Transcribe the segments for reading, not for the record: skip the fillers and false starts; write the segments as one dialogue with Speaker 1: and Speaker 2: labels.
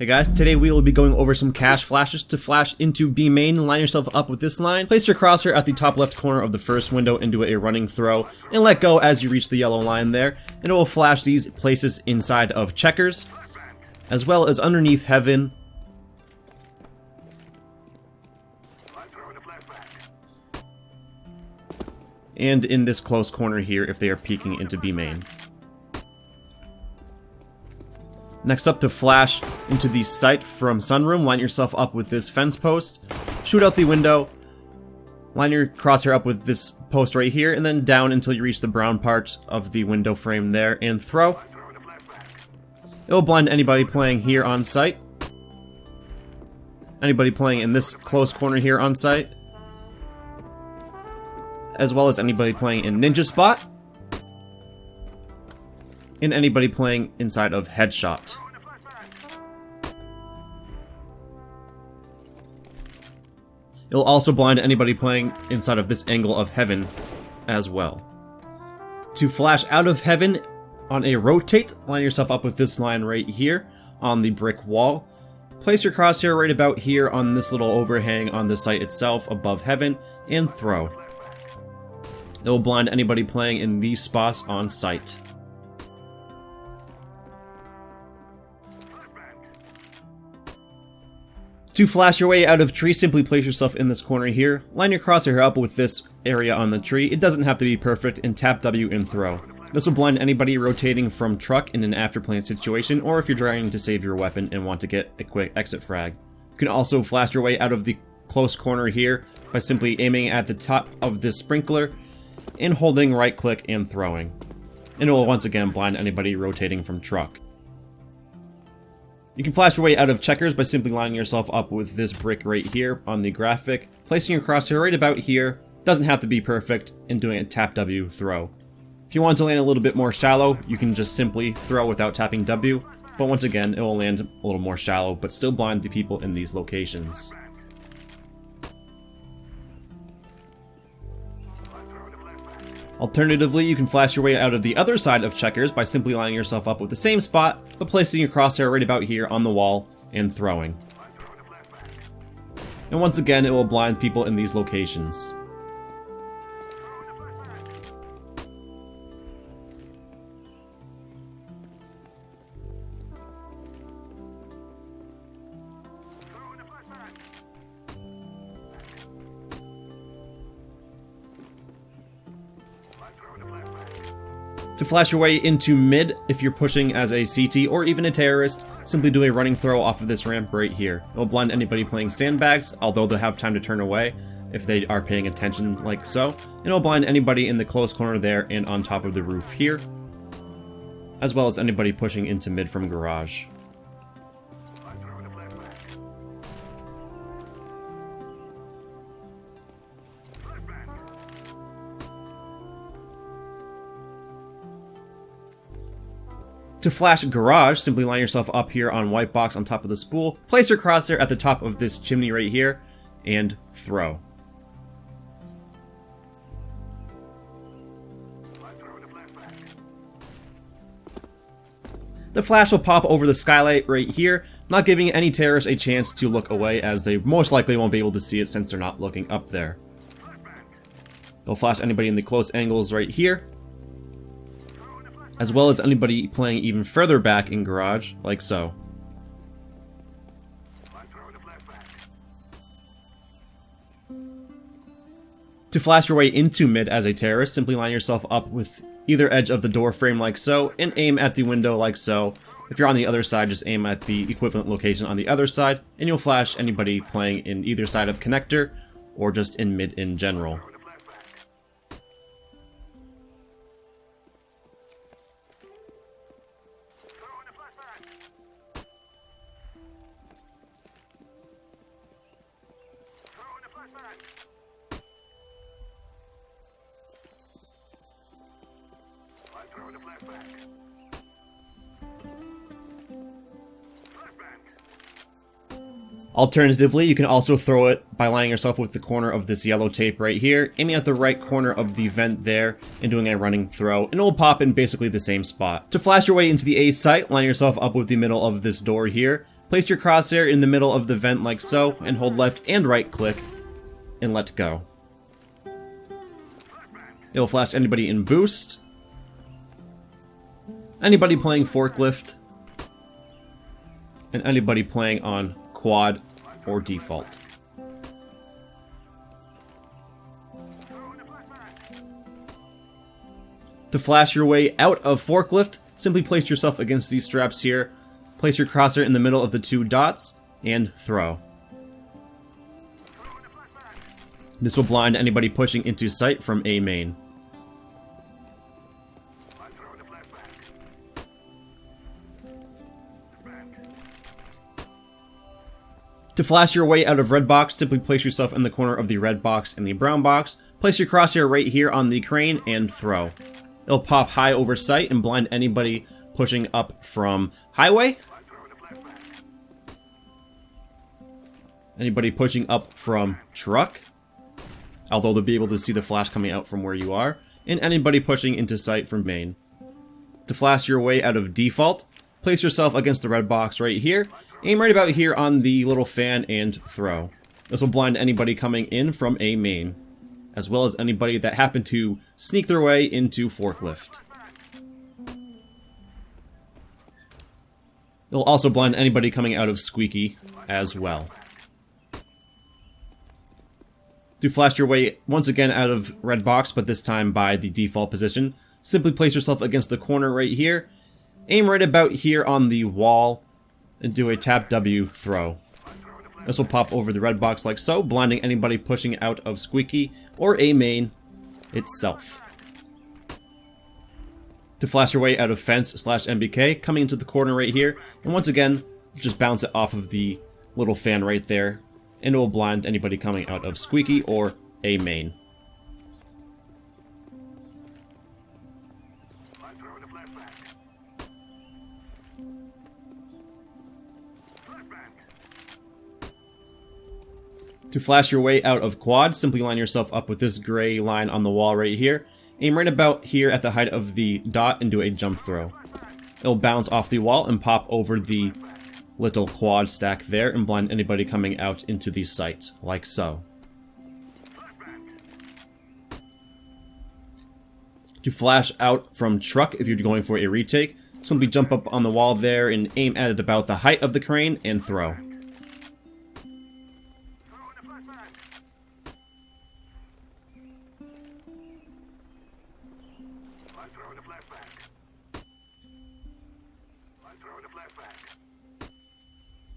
Speaker 1: Hey guys, today we will be going over some cache flashes to flash into B main. Line yourself up with this line. Place your crosshair at the top left corner of the first window and do a running throw, and let go as you reach the yellow line there, and it will flash these places inside of checkers, as well as underneath heaven, and in this close corner here if they are peeking into B main. Next up, to flash into the site from sunroom, line yourself up with this fence post, shoot out the window, line your crosshair up with this post right here, and then down until you reach the brown part of the window frame there, and throw. It will blind anybody playing here on site, anybody playing in this close corner here on site, as well as anybody playing in ninja spot, and anybody playing inside of headshot. It'll also blind anybody playing inside of this angle of heaven as well. To flash out of heaven on a rotate, line yourself up with this line right here on the brick wall. Place your crosshair right about here on this little overhang on the site itself above heaven, and throw. It will blind anybody playing in these spots on site. To flash your way out of tree, simply place yourself in this corner here, line your crosshair up with this area on the tree. It doesn't have to be perfect, and tap W and throw. This will blind anybody rotating from truck in an afterplant situation, or if you're trying to save your weapon and want to get a quick exit frag. You can also flash your way out of the close corner here by simply aiming at the top of this sprinkler and holding right click and throwing. And it will once again blind anybody rotating from truck. You can flash your way out of checkers by simply lining yourself up with this brick right here on the graphic, placing your crosshair right about here, doesn't have to be perfect, and doing a tap W throw. If you want to land a little bit more shallow, you can just simply throw without tapping W, but once again it will land a little more shallow but still blind the people in these locations. Alternatively, you can flash your way out of the other side of checkers by simply lining yourself up with the same spot, but placing your crosshair right about here on the wall and throwing. And once again, it will blind people in these locations. To flash your way into mid, if you're pushing as a CT or even a terrorist, simply do a running throw off of this ramp right here. It will blind anybody playing sandbags, although they'll have time to turn away if they are paying attention like so. And it will blind anybody in the close corner there and on top of the roof here, as well as anybody pushing into mid from garage. To flash garage, simply line yourself up here on white box on top of the spool, place your crosshair at the top of this chimney right here, and throw. The flash will pop over the skylight right here, not giving any terrorists a chance to look away, as they most likely won't be able to see it since they're not looking up there. It'll flash anybody in the close angles right here, as well as anybody playing even further back in garage, like so. To flash your way into mid as a terrorist, simply line yourself up with either edge of the door frame like so, and aim at the window like so. If you're on the other side, just aim at the equivalent location on the other side, and you'll flash anybody playing in either side of connector, or just in mid in general. Alternatively, you can also throw it by lining yourself with the corner of this yellow tape right here, aiming at the right corner of the vent there, and doing a running throw, and it will pop in basically the same spot. To flash your way into the A site, line yourself up with the middle of this door here, Place your crosshair in the middle of the vent like so, and hold left and right click, and let go. It will flash anybody in boost, anybody playing forklift, and anybody playing on quad or default. To flash your way out of forklift, simply place yourself against these straps here, place your crosshair in the middle of the two dots, and throw. This will blind anybody pushing into sight from A main. To flash your way out of red box, simply place yourself in the corner of the red box and the brown box, place your crosshair right here on the crane, and throw. It'll pop high over sight and blind anybody pushing up from highway. Anybody pushing up from truck, although they'll be able to see the flash coming out from where you are, and anybody pushing into sight from main. To flash your way out of default, place yourself against the red box right here, aim right about here on the little fan, and throw. This will blind anybody coming in from A main, as well as anybody that happened to sneak their way into forklift. It'll also blind anybody coming out of squeaky as well. To flash your way once again out of red box, but this time by the default position, simply place yourself against the corner right here, aim right about here on the wall, and do a tap W throw. This will pop over the red box like so, blinding anybody pushing out of squeaky or A main itself. To flash your way out of fence / MBK, coming into the corner right here, and once again, just bounce it off of the little fan right there, and it will blind anybody coming out of squeaky or A main. To flash your way out of quad, simply line yourself up with this gray line on the wall right here. Aim right about here at the height of the dot and do a jump throw. It'll bounce off the wall and pop over the little quad stack there and blind anybody coming out into the site, like so. To flash out from truck if you're going for a retake, simply jump up on the wall there and aim at it about the height of the crane and throw.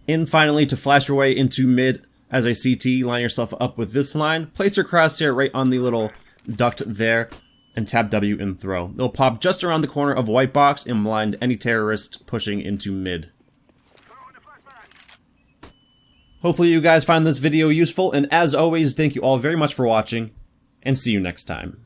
Speaker 1: And finally, to flash your way into mid as a CT, line yourself up with this line, place your crosshair right on the little duct there, and tap W and throw. It'll pop just around the corner of a white box and blind any terrorist pushing into mid. Hopefully you guys find this video useful, and as always, thank you all very much for watching, and see you next time.